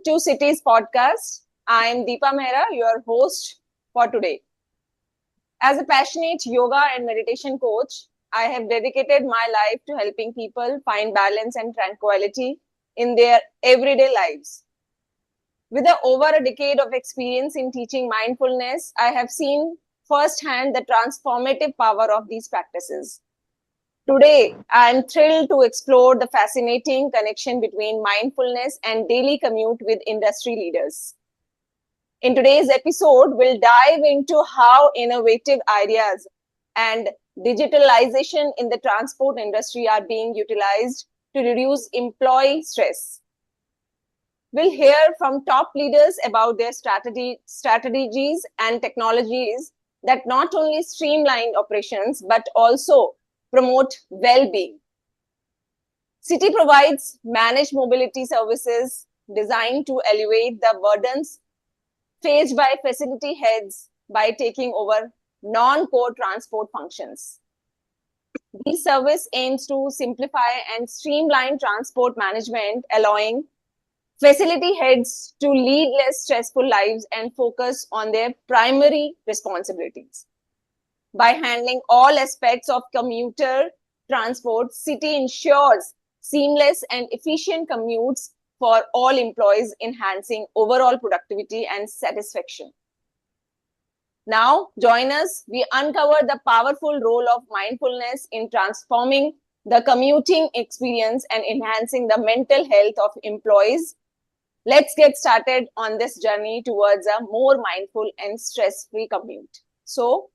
to Cities podcast. I am Deepa Mehra, your host for today. As a passionate yoga and meditation coach, I have dedicated my life to helping people find balance and tranquility in their everyday lives. With over a decade of experience in teaching mindfulness, I have seen firsthand the transformative power of these practices. Today, I am thrilled to explore the fascinating connection between mindfulness and daily commute with industry leaders. In today's episode, we'll dive into how innovative ideas and digitalization in the transport industry are being utilized to reduce employee stress. We'll hear from top leaders about their strategies and technologies that not only streamline operations but also promote well-being. City provides managed mobility services designed to alleviate the burdens faced by facility heads by taking over non-core transport functions. This service aims to simplify and streamline transport management, allowing facility heads to lead less stressful lives and focus on their primary responsibilities. By handling all aspects of commuter transport, City ensures seamless and efficient commutes for all employees, enhancing overall productivity and satisfaction. Now, join us. We uncover the powerful role of mindfulness in transforming the commuting experience and enhancing the mental health of employees. Let's get started on this journey towards a more mindful and stress-free commute. So,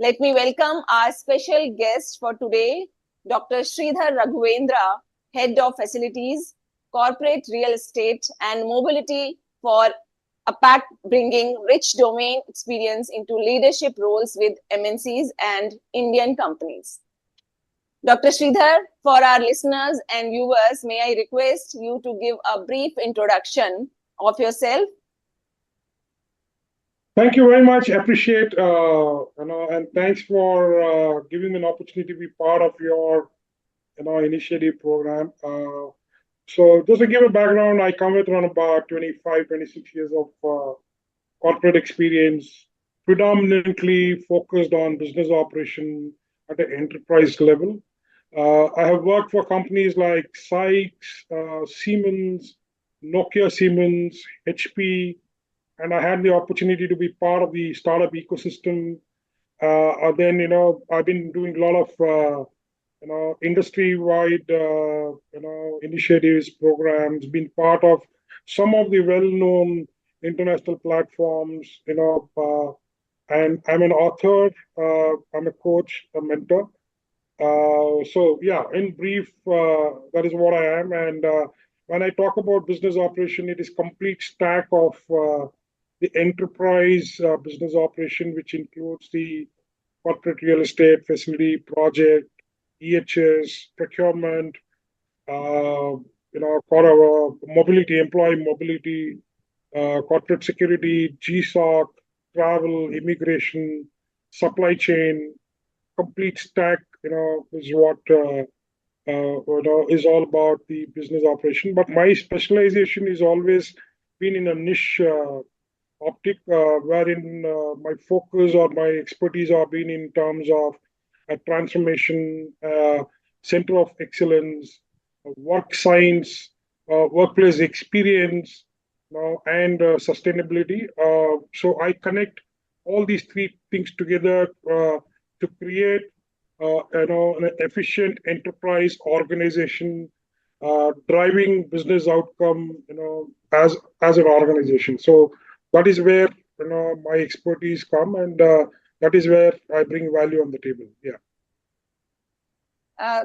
let me welcome our special guest for today, Dr. Sridhar Raghavendra, Head of Facilities, Corporate Real Estate and Mobility for APAC, bringing rich domain experience into leadership roles with MNCs and Indian companies. Dr. Sridhar, for our listeners and viewers, may I request you to give a brief introduction of yourself? Thank you very much. Appreciate, and thanks for giving me an opportunity to be part of your, initiative program. So just to give a background, I come with around about 25, 26 years of corporate experience, predominantly focused on business operation at the enterprise level. I have worked for companies like Sykes, Siemens, Nokia Siemens, HP, and I had the opportunity to be part of the startup ecosystem. Then, I've been doing a lot of, industry-wide, initiatives, programs, been part of some of the well-known international platforms, and I'm an author, I'm a coach, a mentor. So yeah, in brief, that is what I am. And when I talk about business operation, it is complete stack of the enterprise business operation, which includes the corporate real estate, facility, project, EHS, procurement, mobility, employee mobility, corporate security, GSOC, travel, immigration, supply chain, complete stack, is what is all about the business operation. But my specialization is always been in a niche optic, wherein my focus or my expertise have been in terms of transformation, center of excellence, work science, workplace experience, and sustainability. So I connect all these three things together to create, an efficient enterprise organization, driving business outcome, as an organization. So that is where my expertise come, and that is where I bring value on the table. Yeah.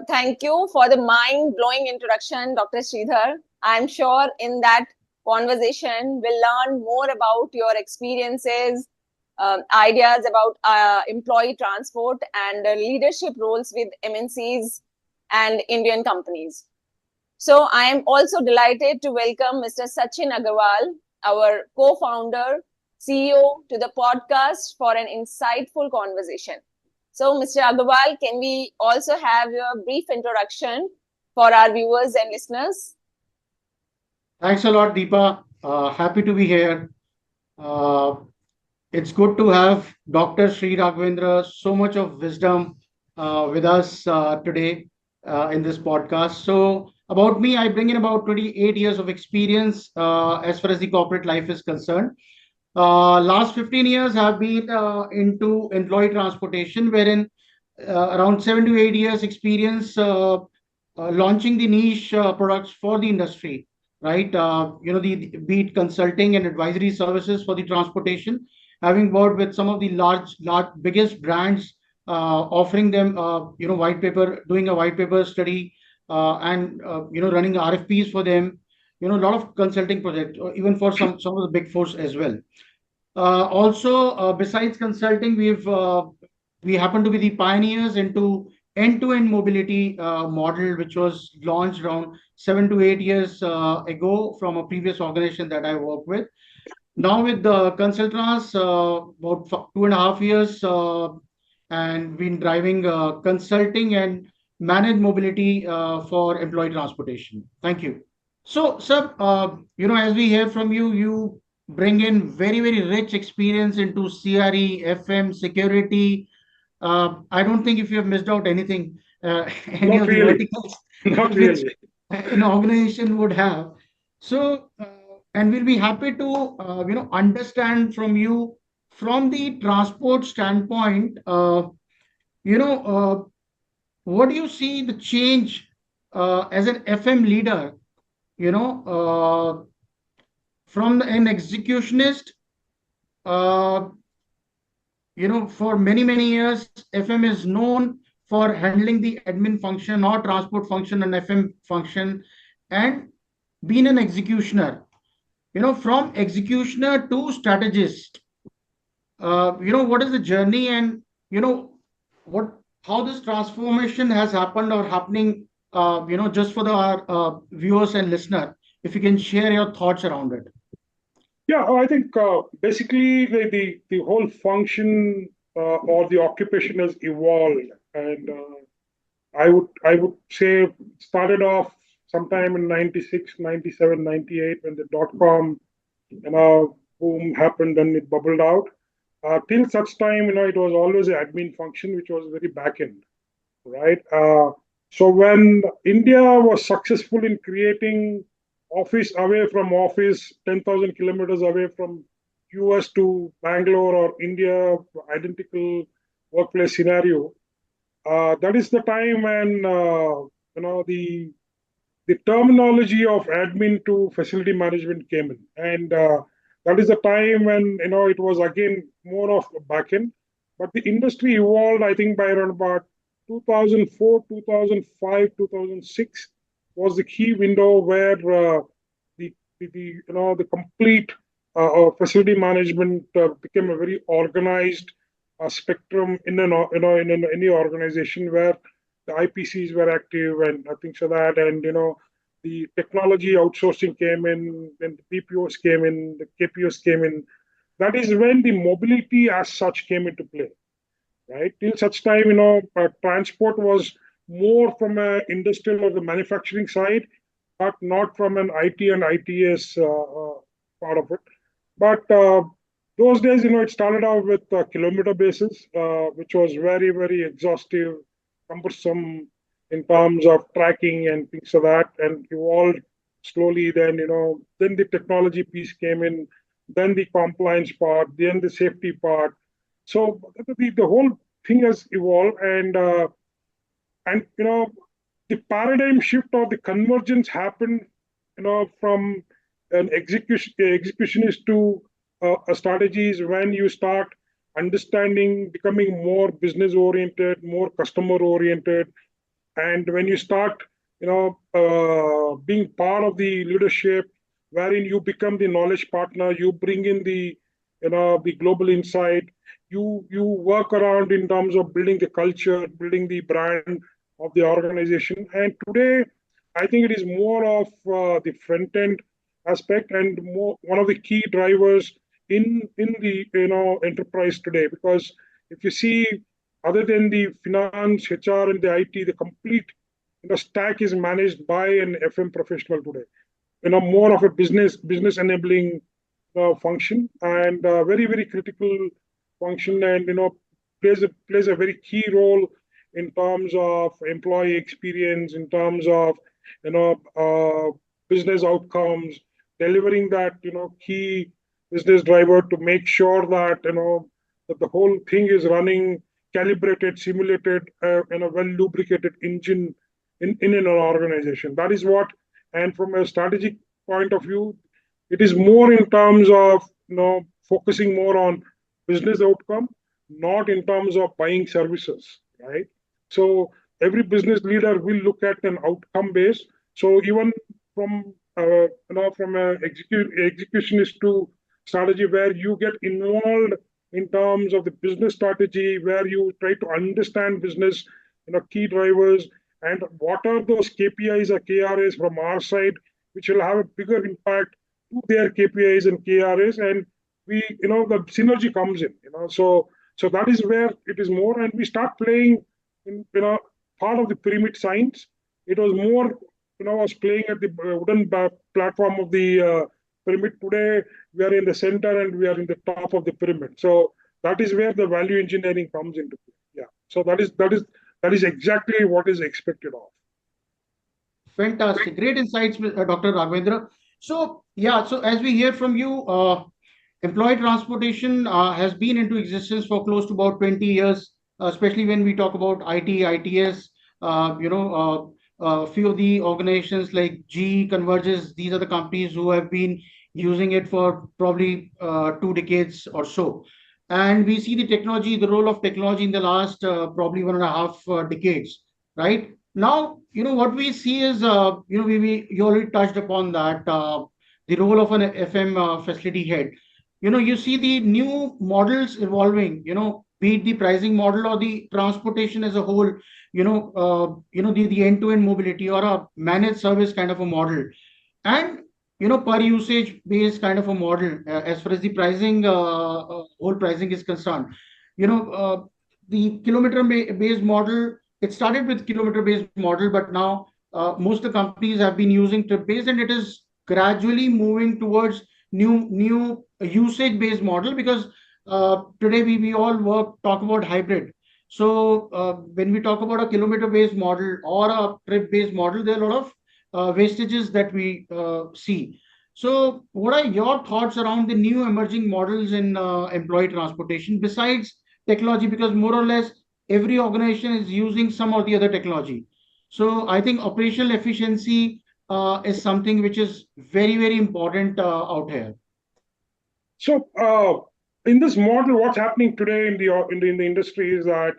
Thank you for the mind-blowing introduction, Dr. Sridhar. I'm sure in that conversation, we'll learn more about your experiences, ideas about employee transport and leadership roles with MNCs and Indian companies. So I am also delighted to welcome Mr. Sachin Agarwal, our co-founder, CEO, to the podcast for an insightful conversation. So, Mr. Agarwal, can we also have your brief introduction for our viewers and listeners? Thanks a lot, Deepa. Happy to be here. Uh, it's good to have Dr. Sri Raghavendra, so much of wisdom with us today in this podcast. So, about me, I bring in about 28 years of experience as far as the corporate life is concerned. Last 15 years have been into employee transportation, wherein around 7 to 8 years experience launching the niche products for the industry, right? The be it consulting and advisory services for the transportation, having worked with some of the large, biggest brands, offering them, white paper, doing a white paper study, and running RFPs for them. A lot of consulting projects, or even for some of the big fours as well. Also, besides consulting, we happen to be the pioneers into end-to-end mobility model, which was launched around 7 to 8 years ago from a previous organization that I worked with. Now with the consultants, about 2.5 years, and been driving consulting and managed mobility for employee transportation. Thank you. So, sir, as we hear from you, you bring in very, very rich experience into CRE, FM, security. I don't think if you have missed out anything, any Not of the really. verticals Not which really. an organization would have. So, and we'll be happy to, understand from you from the transport standpoint, you know, what do you see the change as an FM leader, you know, from an executionist, uh, for many, many years, FM is known for handling the admin function or transport function and FM function and being an executioner, from executioner to strategist. What is the journey and, what, how this transformation has happened or happening, just for the viewers and listener, if you can share your thoughts around it. Yeah, I think basically the whole function or the occupation has evolved, and I would say it started off sometime in 96, 97, 98 when the dot-com boom happened and it bubbled out. Till such time, it was always an admin function which was very back end, right? So when India was successful in creating office away from office, 10,000 kilometers away from US to Bangalore or India, identical workplace scenario, that is the time when the terminology of admin to facility management came in, and that is the time when it was again more of a backend, but the industry evolved. I think by around about 2004, 2005, 2006 was the key window where the complete facility management became a very organized spectrum in any organization where the IPCs were active and things like that, and the technology outsourcing came in, then the BPOs came in, the KPOs came in. That is when the mobility as such came into play, right? Till such time, transport was more from an industrial or the manufacturing side, but not from an IT and ITS part of it. But those days, it started out with kilometer basis, which was very, very exhaustive, cumbersome in terms of tracking and things like that, and evolved slowly. Then the technology piece came in, then the compliance part, then the safety part. So the whole thing has evolved, and the paradigm shift or the convergence happened, from an executionist to a strategies when you start understanding, becoming more business oriented, more customer oriented, and when you start, being part of the leadership, wherein you become the knowledge partner, you bring in the global insight, you work around in terms of building the culture, building the brand of the organization. And today, I think it is more of the front end aspect and more one of the key drivers in the enterprise today. Because if you see, other than the finance, HR, and the IT, the complete stack is managed by an FM professional today. more of a business enabling function, and very, very critical function, and plays a very key role in terms of employee experience, in terms of business outcomes, delivering that key business driver to make sure that that the whole thing is running calibrated, simulated, in a well lubricated engine in an organization. That is what, and from a strategic point of view, it is more in terms of focusing more on business outcome, not in terms of buying services, right? So every business leader will look at an outcome base. So even from from a executionist to strategy, where you get involved in terms of the business strategy, where you try to understand business key drivers, and what are those KPIs or KRAs from our side, which will have a bigger impact to their KPIs and KRAs, and we the synergy comes in. So that is where it is more, and we start playing in part of the pyramid science. It was more I was playing at the wooden platform of the pyramid. Today we are in the center and we are in the top of the pyramid. So that is where the value engineering comes into play. Yeah. So that is exactly what is expected of. Fantastic. Great insights, Dr. Raghavendra. So, yeah, so as we hear from you, employee transportation has been into existence for close to about 20 years, especially when we talk about IT, ITS, a few of the organizations like GE Converges, these are the companies who have been using it for probably 2 decades or so. And we see the technology, the role of technology in the last probably 1.5 decades, right? Now, what we see is, you already touched upon that, the role of an FM facility head. You see the new models evolving, be it the pricing model or the transportation as a whole, the end-to-end mobility or a managed service kind of a model. And, per usage based kind of a model, as far as the pricing, whole pricing is concerned. The kilometer-based model, it started with kilometer-based model, but now most of the companies have been using trip-based, and it is gradually moving towards new usage-based model, because today we all talk about hybrid. So when we talk about a kilometer-based model or a trip-based model, there are a lot of wastages that we see. So what are your thoughts around the new emerging models in employee transportation besides technology? Because more or less every organization is using some or the other technology. So I think operational efficiency is something which is very, very important out here. So in this model, what's happening today in the industry is that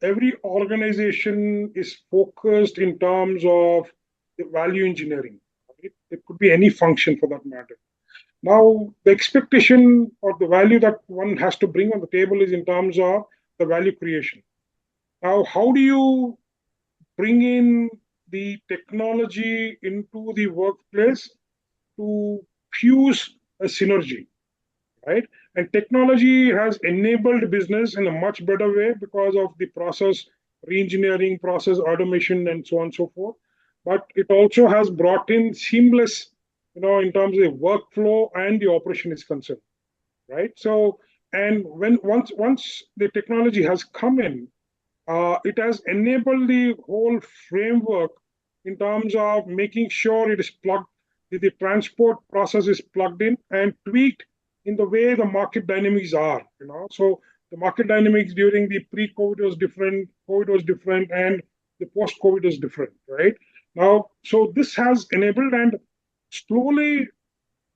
every organization is focused in terms of the value engineering. Right? It could be any function for that matter. Now, the expectation or the value that one has to bring on the table is in terms of the value creation. Now, how do you bring in the technology into the workplace to fuse a synergy, right? And technology has enabled business in a much better way because of the process reengineering, process automation, and so on and so forth. But it also has brought in seamless, in terms of the workflow and the operation is concerned, right? So, and once the technology has come in, it has enabled the whole framework in terms of making sure it is plugged, the transport process is plugged in and tweaked in the way the market dynamics are. So the market dynamics during the pre-COVID was different, COVID was different, and the post-COVID is different, right? Now, so this has enabled, and slowly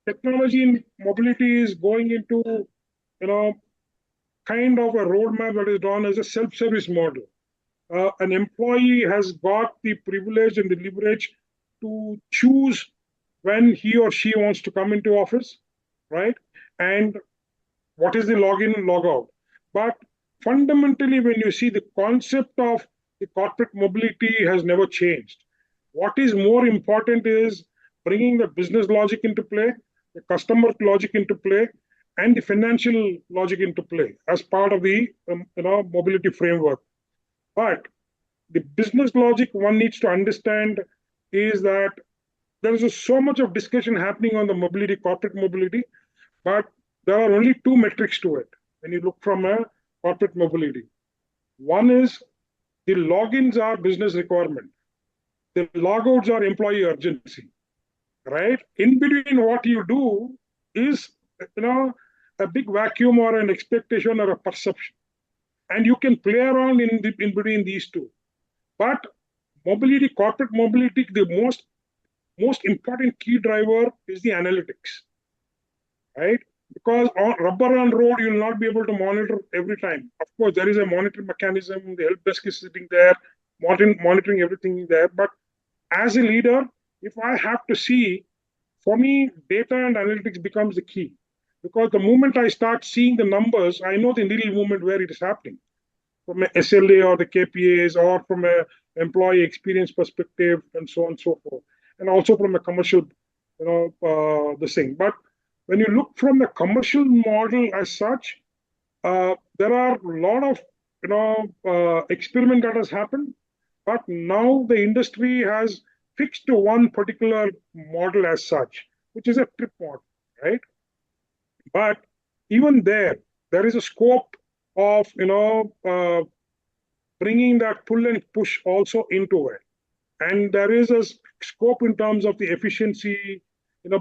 technology in mobility is going into, kind of a roadmap that is drawn as a self-service model. An employee has got the privilege and the leverage to choose when he or she wants to come into office, right? And what is the login and logout. But fundamentally, when you see the concept of the corporate mobility has never changed. What is more important is bringing the business logic into play, the customer logic into play, and the financial logic into play as part of the mobility framework. But the business logic one needs to understand is that there is so much of discussion happening on the mobility, corporate mobility, but there are only two metrics to it when you look from a corporate mobility. One is the logins are business requirement. The logouts are employee urgency, right? In between what you do is, a big vacuum or an expectation or a perception. And you can play around in between these two. But mobility, corporate mobility, the most important key driver is the analytics, right? Because on rubber on road, you'll not be able to monitor every time. Of course, there is a monitoring mechanism. The help desk is sitting there, monitoring everything there. But as a leader, if I have to see, for me, data and analytics becomes the key. Because the moment I start seeing the numbers, I know the needle movement where it is happening. From a SLA or the KPIs, or from a employee experience perspective, and so on and so forth, and also from a commercial, the thing. But when you look from the commercial model as such, there are a lot of experiment that has happened, but now the industry has fixed to one particular model as such, which is a trip model, right? But even there is a scope of bringing that pull and push also into it, and there is a scope in terms of the efficiency,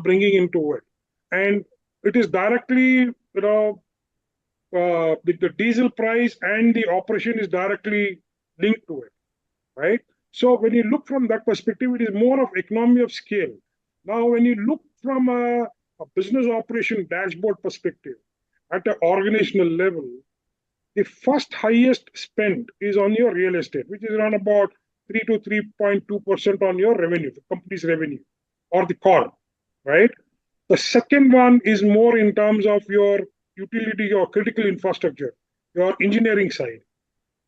bringing into it, and it is directly, the diesel price and the operation is directly linked to it, right? So when you look from that perspective, it is more of economy of scale. Now, when you look from a business operation dashboard perspective at an organizational level, the first highest spend is on your real estate, which is around about 3 to 3.2% on your revenue, the company's revenue, or the core, right? The second one is more in terms of your utility or critical infrastructure, your engineering side.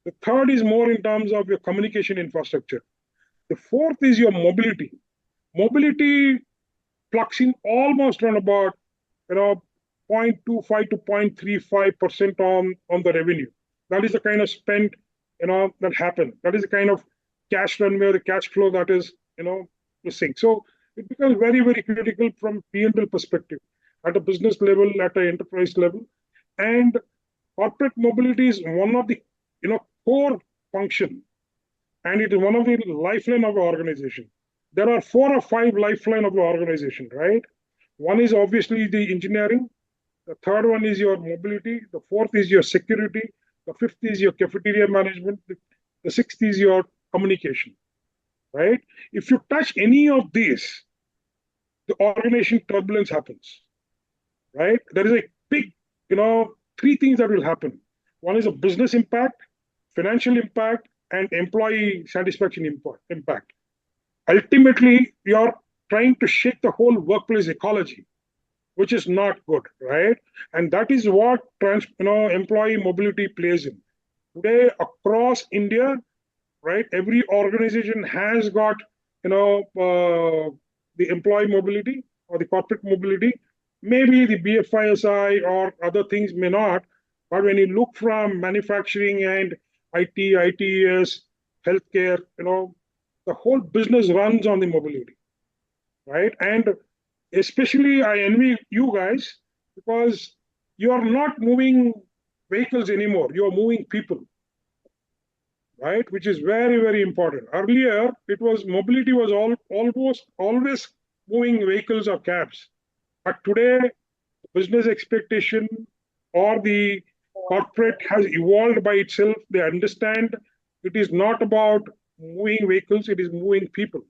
The third is more in terms of your communication infrastructure. The fourth is your mobility. Mobility plugs in almost around about 0.25 to 0.35% on the revenue. That is the kind of spend that happen. That is the kind of cash runway, the cash flow that is missing. So it becomes very, very critical from P&L perspective at a business level, at an enterprise level, and corporate mobility is one of the core function, and it is one of the lifeline of the organization. There are 4 or 5 lifeline of the organization, right? One is obviously the engineering. The third one is your mobility. The fourth is your security. The fifth is your cafeteria management. The sixth is your communication, right? If you touch any of these, the organization turbulence happens, right? There is a big, 3 things that will happen. One is a business impact, financial impact, and employee satisfaction impact. Ultimately, you're trying to shake the whole workplace ecology, which is not good, right? And that is what employee mobility plays in. Today, across India, right, every organization has got, the employee mobility or the corporate mobility. Maybe the BFISI or other things may not, but when you look from manufacturing and IT, ITES, healthcare, the whole business runs on the mobility, right? And especially I envy you guys because you are not moving vehicles anymore. You are moving people, right? Which is very, very important. Earlier, mobility was almost always moving vehicles or cabs. But today, business expectation or the corporate has evolved by itself. They understand it is not about moving vehicles, it is moving people.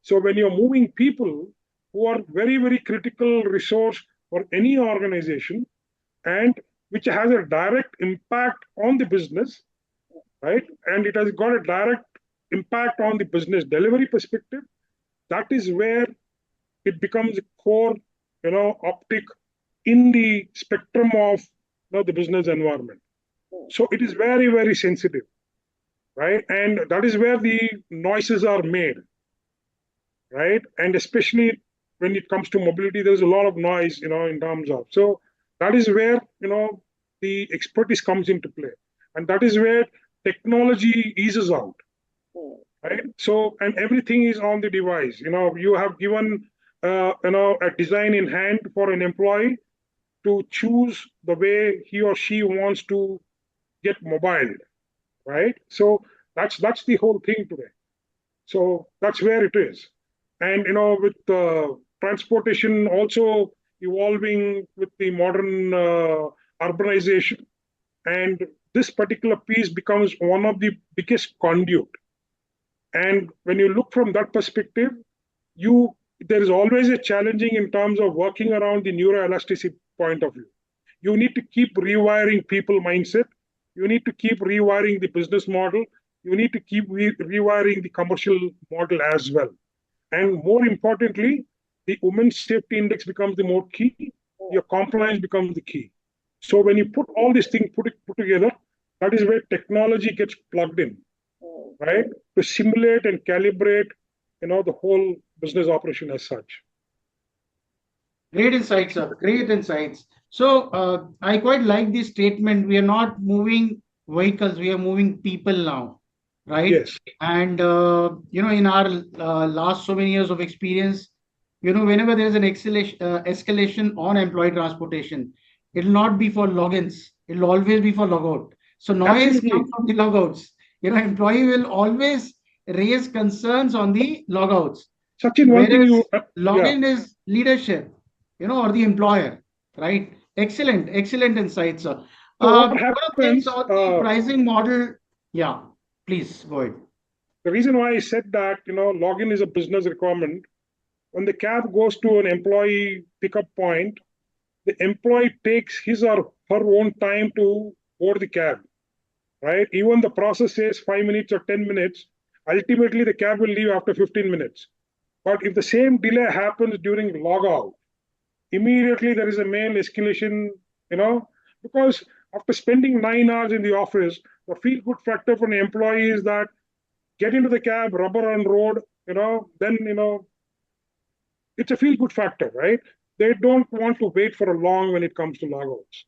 So when you're moving people who are very, very critical resource for any organization and which has a direct impact on the business, right? And it has got a direct impact on the business delivery perspective, that is where it becomes a core, optic in the spectrum of the business environment. So it is very, very sensitive, right? And that is where the noises are made, right? And especially when it comes to mobility, there's a lot of noise, in terms of. So that is where, the expertise comes into play. And that is where technology eases out, right? So, and everything is on the device. You have given a design in hand for an employee to choose the way he or she wants to get mobile, right? So that's the whole thing today. So that's where it is. And with transportation also evolving with the modern urbanization, and this particular piece becomes one of the biggest conduit. And when you look from that perspective, you there is always a challenging in terms of working around the neuroelasticity point of view. You need to keep rewiring people mindset. You need to keep rewiring the business model. You need to keep rewiring the commercial model as well. And more importantly, the women's safety index becomes the more key. Your compliance becomes the key. So when you put all these things put together, that is where technology gets plugged in, right? To simulate and calibrate, the whole business operation as such. Great insights, sir. Great insights. So I quite like this statement. We are not moving vehicles, we are moving people now, right? Yes. And in our last so many years of experience, whenever there's an escalation on employee transportation, it'll not be for logins. It'll always be for logout. So noise Absolutely. comes from the logouts. Employee will always raise concerns on the logouts. Sachin, one thing Whereas yeah. login is leadership, or the employer, right? Excellent insights, sir. So what What are things happens? on the pricing model? Yeah, please go ahead. The reason why I said that, login is a business requirement. When the cab goes to an employee pickup point, the employee takes his or her own time to board the cab, right? Even the process says 5 minutes or 10 minutes. Ultimately, the cab will leave after 15 minutes. But if the same delay happens during logout, immediately there is a mail escalation, because after spending 9 hours in the office, the feel good factor for an employee is that get into the cab, rubber on road, then, it's a feel good factor, right? They don't want to wait for a long when it comes to logouts.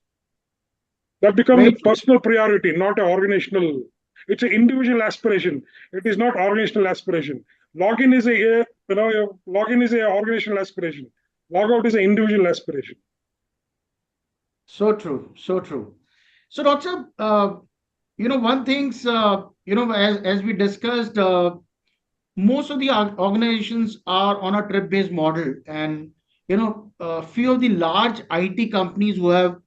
That becomes a Very true. personal priority, not an organizational. It's an individual aspiration. It is not organizational aspiration. Login is login is a organizational aspiration. Logout is an individual aspiration. So true. So true. So, Doctor, one thing's, as we discussed, most of the organizations are on a trip-based model, and few of the large IT companies who have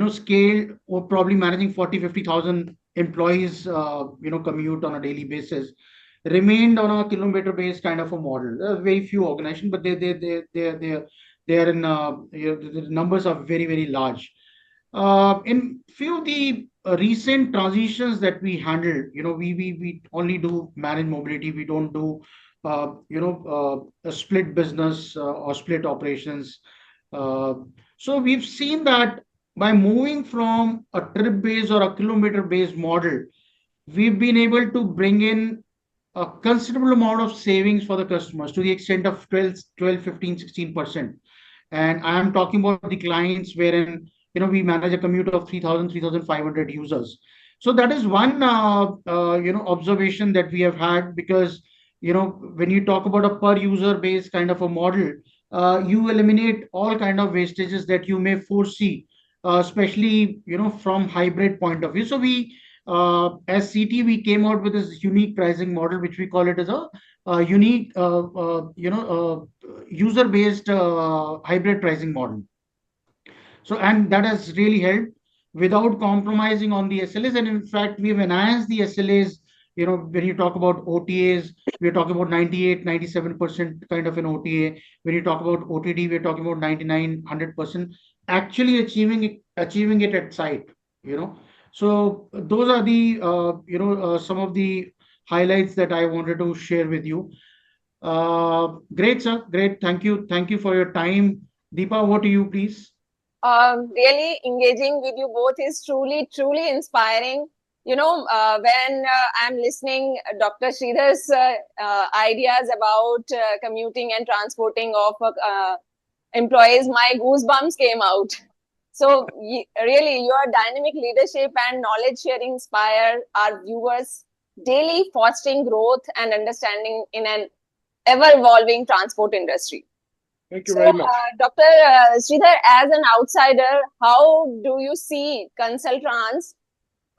scaled or probably managing 40-50,000 employees, commute on a daily basis, remained on a kilometer-based kind of a model. There are very few organizations, but they are in the numbers are very, very large. In few of the recent transitions that we handled, we only do managed mobility. We don't do a split business or split operations. Uh, so we've seen that by moving from a trip based or a kilometer based model, we've been able to bring in a considerable amount of savings for the customers to the extent of 15, 16%. And I am talking about the clients wherein we manage a commute of 3,000, 3,500 users. So that is one observation that we have had, because when you talk about a per user based kind of a model, you eliminate all kind of wastages that you may foresee, especially from hybrid point of view. So we as CT, we came out with this unique pricing model, which we call it as a unique user based hybrid pricing model. So, and that has really helped without compromising on the SLAs. And in fact, we've enhanced the SLAs. When you talk about OTAs, we're talking about 98, 97% kind of an OTA. When you talk about OTD, we're talking about 99, 100%, actually achieving it at site, So those are the, some of the highlights that I wanted to share with you. Great, sir. Great. Thank you. Thank you for your time. Deepa, over to you, please. Really engaging with you both is truly inspiring. When I'm listening Dr. Sridhar's ideas about commuting and transporting of employees, my goosebumps came out. So really, your dynamic leadership and knowledge sharing inspire our viewers daily fostering growth and understanding in an ever-evolving transport industry. Thank you very much. Dr. Sridhar, as an outsider, how do you see Consultrans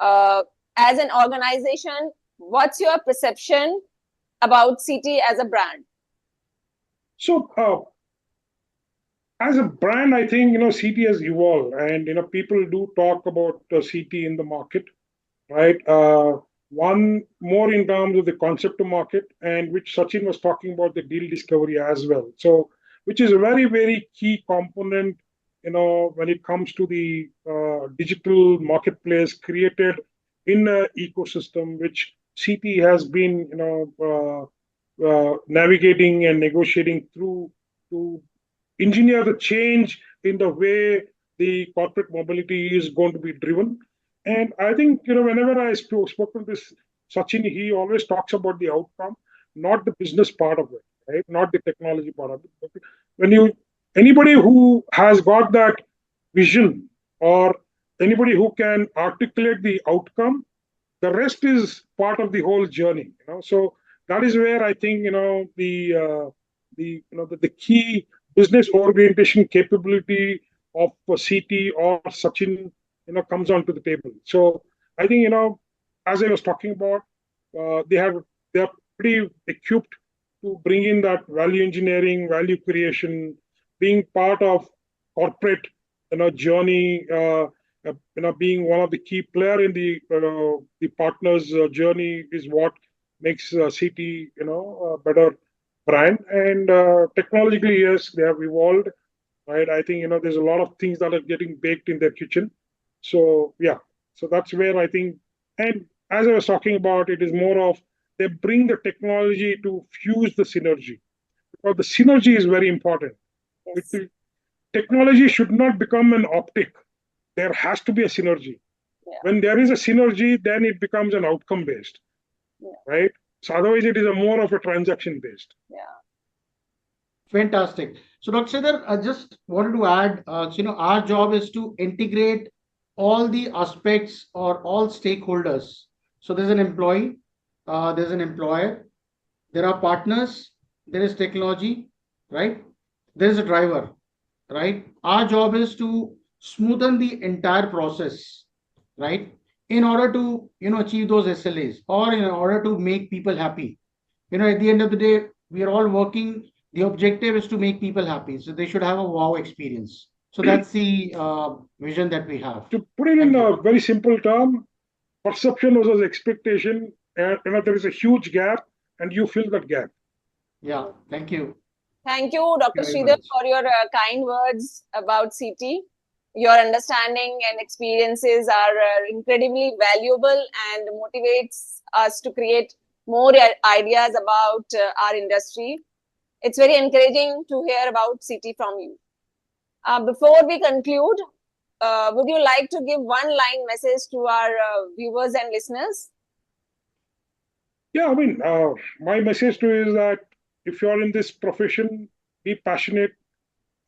as an organization? What's your perception about CT as a brand? So, as a brand, I think, CT has evolved, and, people do talk about CT in the market, right? One more in terms of the concept to market, and which Sachin was talking about the deal discovery as well. So, which is a very, very key component, when it comes to the digital marketplace created in an ecosystem, which CT has been, navigating and negotiating through to engineer the change in the way the corporate mobility is going to be driven. And I think, whenever I spoken with Sachin, he always talks about the outcome, not the business part of it, right? Not the technology part of it. When anybody who has got that vision, or anybody who can articulate the outcome, the rest is part of the whole journey. So that is where I think, the key business orientation capability of CT or Sachin, comes onto the table. So I think, as I was talking about, they are pretty equipped to bring in that value engineering, value creation, being part of corporate, journey, being one of the key player in the partners journey is what makes CT, a better brand. And technologically, yes, they have evolved, right? I think, there's a lot of things that are getting baked in their kitchen. So yeah, so that's where I think, and as I was talking about, it is more of they bring the technology to fuse the synergy, because the synergy is very important. Yes. Technology should not become an optic. There has to be a synergy. Yeah. When there is a synergy, then it becomes an outcome based, right? So otherwise, it is more of a transaction based. Yeah. Fantastic. So, Dr. Sridhar, I just wanted to add, our job is to integrate all the aspects or all stakeholders. So, there's an employee, there's an employer, there are partners, there is technology, right? There's a driver, right? Our job is to smoothen the entire process, right? In order to, achieve those SLAs, or in order to make people happy. At the end of the day, we are all working. The objective is to make people happy. So they should have a wow experience. So that's the vision that we have. To put it in a very simple term, perception versus expectation, and there is a huge gap, and you fill that gap. Yeah, thank you. Thank you, Dr. Sridhar, for your kind words about CT. Your understanding and experiences are incredibly valuable and motivates us to create more ideas about our industry. It's very encouraging to hear about CT from you. Before we conclude, would you like to give one-line message to our viewers and listeners? Yeah, I mean, my message to you is that if you're in this profession, be passionate,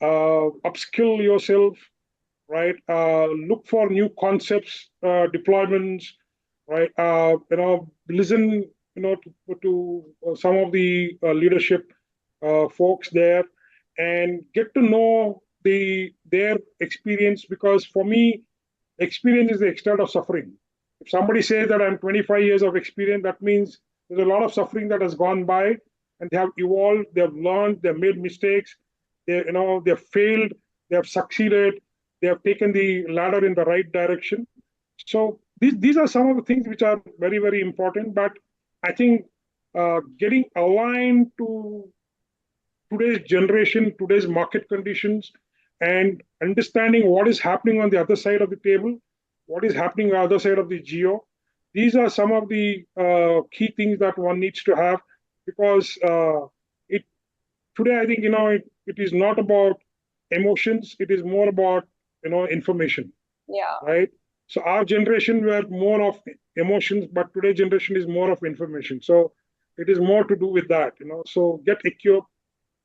upskill yourself, right? Look for new concepts, deployments, right? Listen, to some of the leadership folks there, and get to know their experience. Because for me, experience is the extent of suffering. If somebody says that I'm 25 years of experience, that means there's a lot of suffering that has gone by, and they have evolved, they have learned, they have made mistakes, they've failed, they have succeeded, they have taken the ladder in the right direction. So these are some of the things which are very, very important. But I think getting aligned to today's generation, today's market conditions, and understanding what is happening on the other side of the table, what is happening on the other side of the geo. These are some of the key things that one needs to have, because today I think it is not about emotions; it is more about information. Yeah. Right. So our generation were more of emotions, but today's generation is more of information. So it is more to do with that. So get equipped,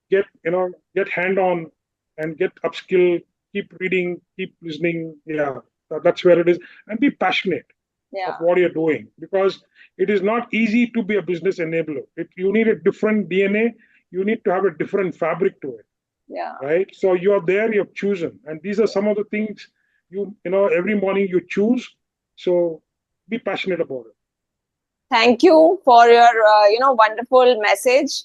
get hand on, and get upskill. Keep reading, keep listening. Yeah, that's where it is, and be passionate. Yeah. what you're doing, because it is not easy to be a business enabler. You need a different DNA. You need to have a different fabric to it, Yeah. right? So you are there, you've chosen, and these are some of the things you know every morning you choose. So be passionate about it. Thank you for your wonderful message,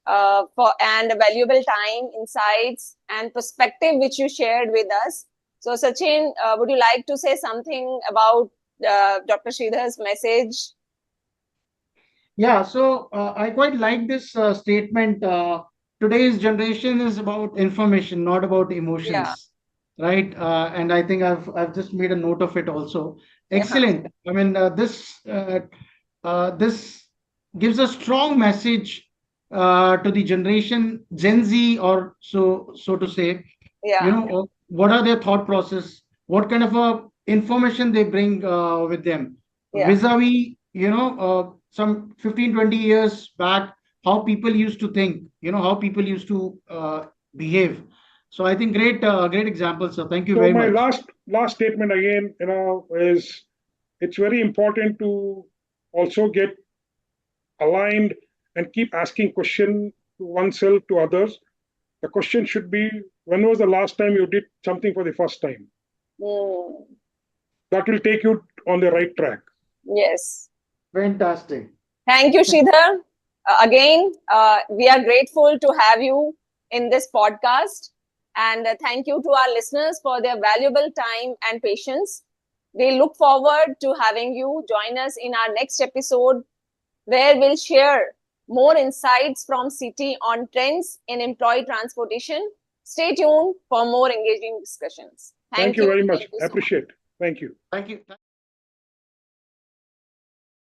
and valuable time, insights, and perspective which you shared with us. So, Sachin, would you like to say something about Dr. Sridhar's message? Yeah, so I quite like this statement. Today's generation is about information, not about Yeah. emotions, right? And I think I've just made a note of it also. Yeah. Excellent. I mean, this gives a strong message to the generation Gen Z, or so to say. Yeah. What are their thought process? What kind of information they bring with them, Yeah. vis-a-vis some 15-20 years back, how people used to think, how people used to behave. So I think great example, sir. Thank you So very my much. last statement again, is it's very important to also get aligned and keep asking question to oneself, to others. The question should be, when was the last time you did something for the first time? Mm. That will take you on the right track. Yes. Fantastic. Thank you, Sridhar. Again, we are grateful to have you in this podcast. And thank you to our listeners for their valuable time and patience. We look forward to having you join us in our next episode, where we'll share more insights from City on trends in employee transportation. Stay tuned for more engaging discussions. Thank Thank you you. very much. Thank you so much. Appreciate. Thank you. Thank you.